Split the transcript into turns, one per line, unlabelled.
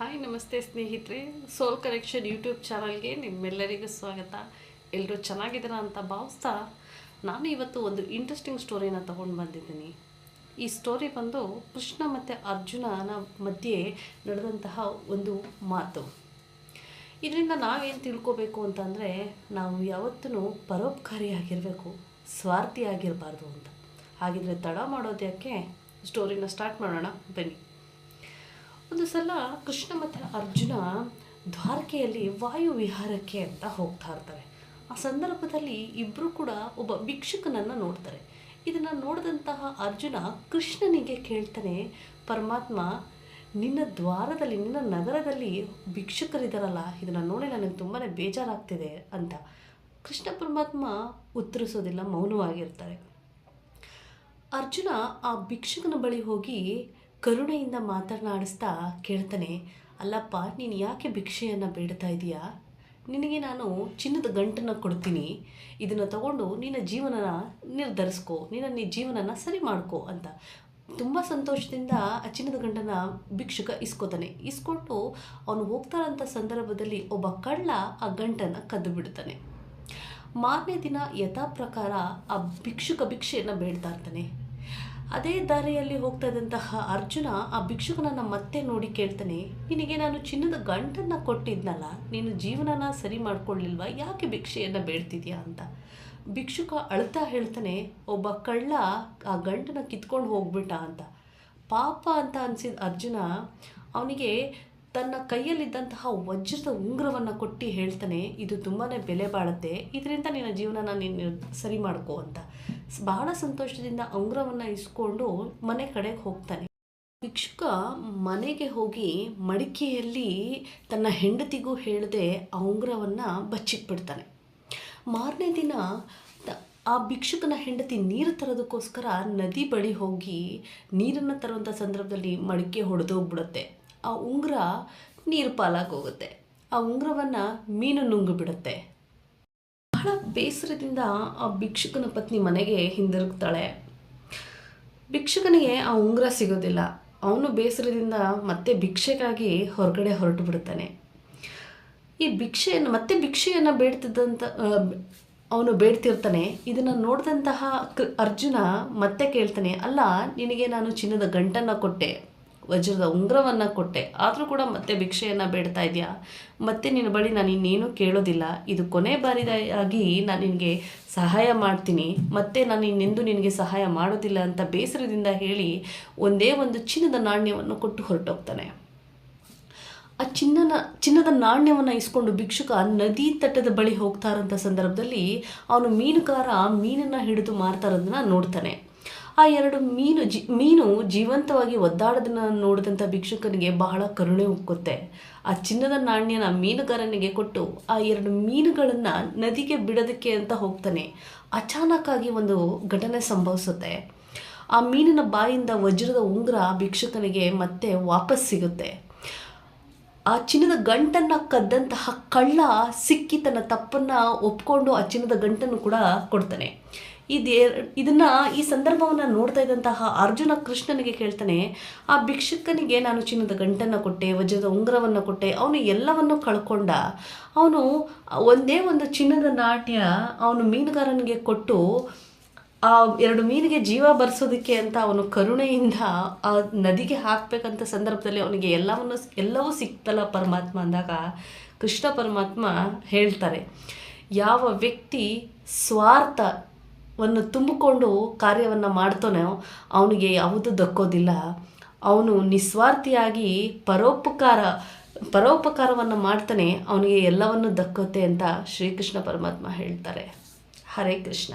Hi ನಮಸ್ತೆ ಸ್ನೇಹಿತರೆ, ಸೋಲ್ connection YouTube ಚಾನಲ್ಗೆ ನಿಮ್ಮೆಲ್ಲರಿಗೂ ಸ್ವಾಗತ. ಎಲ್ಲರೂ ಚೆನ್ನಾಗಿದ್ದೀರಾ ಅಂತ ಭಾವಿಸ್ತಾ ನಾನು ಇವತ್ತು ಒಂದು ಇಂಟ್ರೆಸ್ಟಿಂಗ್ ಸ್ಟೋರಿನ ತೊಗೊಂಡು ಬಂದಿದ್ದೀನಿ. ಈ ಸ್ಟೋರಿ ಬಂದು ಕೃಷ್ಣ ಮತ್ತು ಅರ್ಜುನನ ಮಧ್ಯೆ ನಡೆದಂತಹ ಒಂದು ಮಾತು. ಇದರಿಂದ ನಾವೇನು ತಿಳ್ಕೊಬೇಕು ಅಂತಂದರೆ, ನಾವು ಯಾವತ್ತೂ ಪರೋಪಕಾರಿಯಾಗಿರಬೇಕು, ಸ್ವಾರ್ಥಿಯಾಗಿರಬಾರ್ದು ಅಂತ. ಹಾಗಿದ್ರೆ ತಡ ಮಾಡೋದ್ಯಾಕೆ, ಸ್ಟೋರಿನ ಸ್ಟಾರ್ಟ್ ಮಾಡೋಣ ಬನ್ನಿ. ಒಂದು ಸಲ ಕೃಷ್ಣ ಮತ್ತು ಅರ್ಜುನ ದ್ವಾರಕೆಯಲ್ಲಿ ವಾಯು ವಿಹಾರಕ್ಕೆ ಅಂತ ಹೋಗ್ತಾ ಇರ್ತಾರೆ. ಆ ಸಂದರ್ಭದಲ್ಲಿ ಇಬ್ಬರು ಕೂಡ ಒಬ್ಬ ಭಿಕ್ಷುಕನನ್ನು ನೋಡ್ತಾರೆ. ಇದನ್ನು ನೋಡಿದಂತಹ ಅರ್ಜುನ ಕೃಷ್ಣನಿಗೆ ಕೇಳ್ತಾನೆ, ಪರಮಾತ್ಮ, ನಿನ್ನ ದ್ವಾರದಲ್ಲಿ, ನಿನ್ನ ನಗರದಲ್ಲಿ ಭಿಕ್ಷುಕರಿದ್ದಾರಲ್ಲ, ಇದನ್ನು ನೋಡಿ ನನಗೆ ತುಂಬಾ ಬೇಜಾರಾಗ್ತಿದೆ ಅಂತ. ಕೃಷ್ಣ ಪರಮಾತ್ಮ ಉತ್ತರಿಸೋದಿಲ್ಲ, ಮೌನವಾಗಿರ್ತಾರೆ. ಅರ್ಜುನ ಆ ಭಿಕ್ಷುಕನ ಬಳಿ ಹೋಗಿ ಕರುಣೆಯಿಂದ ಮಾತನಾಡಿಸ್ತಾ ಕೇಳ್ತಾನೆ, ಅಲ್ಲಪ್ಪ, ನೀನು ಯಾಕೆ ಭಿಕ್ಷೆಯನ್ನು ಬೇಡ್ತಾ ಇದೀಯಾ? ನಿನಗೆ ನಾನು ಚಿನ್ನದ ಗಂಟನ್ನು ಕೊಡ್ತೀನಿ, ಇದನ್ನು ತಗೊಂಡು ನಿನ್ನ ಜೀವನನ ನಿರ್ಧರಿಸ್ಕೋ, ನಿನ್ನ ಜೀವನನ ಸರಿ ಮಾಡ್ಕೋ ಅಂತ. ತುಂಬ ಸಂತೋಷದಿಂದ ಆ ಚಿನ್ನದ ಗಂಟನ್ನು ಭಿಕ್ಷುಕ ಇಸ್ಕೊಟ್ಟು ಅವನು ಹೋಗ್ತಾರಂಥ ಸಂದರ್ಭದಲ್ಲಿ ಒಬ್ಬ ಕಳ್ಳ ಆ ಗಂಟನ್ನು ಕದ್ದು ಬಿಡ್ತಾನೆ. ಮಾರನೇ ದಿನ ಯಥಾ ಪ್ರಕಾರ ಆ ಭಿಕ್ಷುಕ ಭಿಕ್ಷೆಯನ್ನು ಬೇಡ್ತಾ ಇರ್ತಾನೆ. ಅದೇ ದಾರಿಯಲ್ಲಿ ಹೋಗ್ತಾ ಇದ್ದಂತಹ ಅರ್ಜುನ ಆ ಭಿಕ್ಷುಕನನ್ನು ಮತ್ತೆ ನೋಡಿ ಕೇಳ್ತಾನೆ, ನಿನಗೆ ನಾನು ಚಿನ್ನದ ಗಂಟನ್ನು ಕೊಟ್ಟಿದ್ನಲ್ಲ, ನೀನು ಜೀವನನ ಸರಿ ಮಾಡ್ಕೊಳ್ಳಿಲ್ವಾ, ಯಾಕೆ ಭಿಕ್ಷೆಯನ್ನು ಬೇಡ್ತಿದ್ಯಾ ಅಂತ. ಭಿಕ್ಷುಕ ಅಳ್ತಾ ಹೇಳ್ತಾನೆ, ಒಬ್ಬ ಕಳ್ಳ ಆ ಗಂಟನ್ನು ಕಿತ್ಕೊಂಡು ಹೋಗ್ಬಿಟ್ಟ ಅಂತ. ಪಾಪ ಅಂತ ಅನಿಸಿದ ಅರ್ಜುನ ಅವನಿಗೆ ತನ್ನ ಕೈಯಲ್ಲಿದ್ದಂತಹ ವಜ್ರದ ಉಂಗುರವನ್ನು ಕೊಟ್ಟು ಹೇಳ್ತಾನೆ, ಇದು ತುಂಬಾ ಬೆಲೆ ಬಾಳುತ್ತೆ, ಇದರಿಂದ ನಿನ್ನ ಜೀವನನ ನೀನು ಸರಿ ಮಾಡ್ಕೋ ಅಂತ. ಬಹಳ ಸಂತೋಷದಿಂದ ಉಂಗುರವನ್ನು ಇಸ್ಕೊಂಡು ಮನೆ ಕಡೆಗೆ ಹೋಗ್ತಾನೆ. ಭಿಕ್ಷುಕ ಮನೆಗೆ ಹೋಗಿ ಮಡಿಕೆಯಲ್ಲಿ ತನ್ನ ಹೆಂಡತಿಗೂ ಹೇಳದೆ ಆ ಉಂಗುರವನ್ನು ಬಚ್ಚಿಟ್ಬಿಡ್ತಾನೆ. ಮಾರನೇ ದಿನ ಆ ಭಿಕ್ಷುಕನ ಹೆಂಡತಿ ನೀರು ತರೋದಕ್ಕೋಸ್ಕರ ನದಿ ಬಳಿ ಹೋಗಿ ನೀರನ್ನು ತರುವಂಥ ಸಂದರ್ಭದಲ್ಲಿ ಮಡಿಕೆ ಹೊಡೆದೋಗ್ಬಿಡುತ್ತೆ. ಆ ಉಂಗುರ ನೀರು ಪಾಲಾಗಿ ಹೋಗುತ್ತೆ. ಆ ಉಂಗುರವನ್ನು ಮೀನು ನುಂಗು ಬಿಡುತ್ತೆ. ಬಹಳ ಬೇಸರದಿಂದ ಆ ಭಿಕ್ಷುಕನ ಪತ್ನಿ ಮನೆಗೆ ಹಿಂದಿರುಗ್ತಾಳೆ. ಭಿಕ್ಷುಕನಿಗೆ ಆ ಉಂಗುರ ಸಿಗೋದಿಲ್ಲ. ಅವನು ಬೇಸರದಿಂದ ಮತ್ತೆ ಭಿಕ್ಷೆಗಾಗಿ ಹೊರಗಡೆ ಹೊರಟು ಬಿಡುತ್ತಾನೆ. ಈ ಭಿಕ್ಷೆಯನ್ನು ಬೇಡ್ತಿದ್ದಂಥ ಅವನು ಬೇಡ್ತಿರ್ತಾನೆ. ಇದನ್ನು ನೋಡಿದಂತಹ ಅರ್ಜುನ ಮತ್ತೆ ಕೇಳ್ತಾನೆ, ಅಲ್ಲ, ನಿನಗೆ ನಾನು ಚಿನ್ನದ ಗಂಟನ್ನು ಕೊಟ್ಟೆ, ವಜ್ರದ ಉಂಗುರವನ್ನು ಕೊಟ್ಟೆ, ಆದರೂ ಕೂಡ ಮತ್ತೆ ಭಿಕ್ಷೆಯನ್ನು ಬೇಡ್ತಾ ಇದೆಯಾ? ಮತ್ತೆ ನಿನ್ನ ಬಳಿ ನಾನು ಇನ್ನೇನು ಕೇಳೋದಿಲ್ಲ, ಇದು ಕೊನೆ ಬಾರಿಯಾಗಿ ನಾನು ನಿನಗೆ ಸಹಾಯ ಮಾಡ್ತೀನಿ, ಮತ್ತೆ ನಾನು ಇನ್ನೆಂದು ನಿನಗೆ ಸಹಾಯ ಮಾಡೋದಿಲ್ಲ ಅಂತ ಬೇಸರದಿಂದ ಹೇಳಿ ಒಂದೇ ಒಂದು ಚಿನ್ನದ ನಾಣ್ಯವನ್ನು ಕೊಟ್ಟು ಹೊರಟೋಗ್ತಾನೆ. ಆ ಚಿನ್ನದ ನಾಣ್ಯವನ್ನು ಇಸ್ಕೊಂಡು ಭಿಕ್ಷುಕ ನದಿ ತಟ್ಟದ ಬಳಿ ಹೋಗ್ತಾ ಇರೋಂಥ ಸಂದರ್ಭದಲ್ಲಿ ಅವನು ಮೀನುಗಾರ ಮೀನನ್ನು ಹಿಡಿದು ಮಾರ್ತಾ ಇರೋದನ್ನ ನೋಡ್ತಾನೆ. ಆ ಎರಡು ಮೀನು ಜೀವಂತವಾಗಿ ಒದ್ದಾಡೋದನ್ನು ನೋಡಿದಂಥ ಭಿಕ್ಷುಕನಿಗೆ ಬಹಳ ಕರುಣೆ ಉಕ್ಕುತ್ತೆ. ಆ ಚಿನ್ನದ ನಾಣ್ಯನ ಮೀನುಗಾರನಿಗೆ ಕೊಟ್ಟು ಆ ಎರಡು ಮೀನುಗಳನ್ನು ನದಿಗೆ ಬಿಡೋದಕ್ಕೆ ಅಂತ ಹೋಗ್ತಾನೆ. ಅಚಾನಕ್ಕಾಗಿ ಒಂದು ಘಟನೆ ಸಂಭವಿಸುತ್ತೆ. ಆ ಮೀನಿನ ಬಾಯಿಂದ ವಜ್ರದ ಉಂಗುರ ಭಿಕ್ಷುಕನಿಗೆ ಮತ್ತೆ ವಾಪಸ್ ಸಿಗುತ್ತೆ. ಆ ಚಿನ್ನದ ಗಂಟನ್ನು ಕದ್ದಂತಹ ಕಳ್ಳ ಸಿಕ್ಕಿ ತನ್ನ ತಪ್ಪನ್ನು ಒಪ್ಕೊಂಡು ಆ ಚಿನ್ನದ ಗಂಟನ್ನು ಕೂಡ ಕೊಡ್ತಾನೆ. ಈ ಸಂದರ್ಭವನ್ನು ನೋಡ್ತಾ ಇದ್ದಂತಹ ಅರ್ಜುನ ಕೃಷ್ಣನಿಗೆ ಕೇಳ್ತಾನೆ, ಆ ಭಿಕ್ಷುಕನಿಗೆ ನಾನು ಚಿನ್ನದ ಗಂಟನ್ನು ಕೊಟ್ಟೆ, ವಜ್ರದ ಉಂಗುರವನ್ನು ಕೊಟ್ಟೆ, ಅವನು ಎಲ್ಲವನ್ನು ಕಳ್ಕೊಂಡ. ಅವನು ಒಂದೇ ಒಂದು ಚಿನ್ನದ ನಾಣ್ಯ ಅವನು ಮೀನುಗಾರನಿಗೆ ಕೊಟ್ಟು ಆ ಎರಡು ಮೀನಿಗೆ ಜೀವ ಬರೆಸೋದಕ್ಕೆ ಅಂತ ಅವನು ಕರುಣೆಯಿಂದ ಆ ನದಿಗೆ ಹಾಕಬೇಕಂತ ಸಂದರ್ಭದಲ್ಲಿ ಅವನಿಗೆ ಎಲ್ಲವೂ ಸಿಕ್ತಲ್ಲ ಪರಮಾತ್ಮ ಅಂದಾಗ ಕೃಷ್ಣ ಪರಮಾತ್ಮ ಹೇಳ್ತಾರೆ, ಯಾವ ವ್ಯಕ್ತಿ ಸ್ವಾರ್ಥವನ್ನು ತುಂಬಿಕೊಂಡು ಕಾರ್ಯವನ್ನು ಮಾಡ್ತಾನೋ ಅವನಿಗೆ ಯಾವುದೂ ದಕ್ಕೋದಿಲ್ಲ. ಅವನು ನಿಸ್ವಾರ್ಥಿಯಾಗಿ ಪರೋಪಕಾರವನ್ನು ಮಾಡ್ತಾನೆ, ಅವನಿಗೆ ಎಲ್ಲವನ್ನು ದಕ್ಕುತ್ತೆ ಅಂತ ಶ್ರೀಕೃಷ್ಣ ಪರಮಾತ್ಮ ಹೇಳ್ತಾರೆ. ಹರೇ ಕೃಷ್ಣ.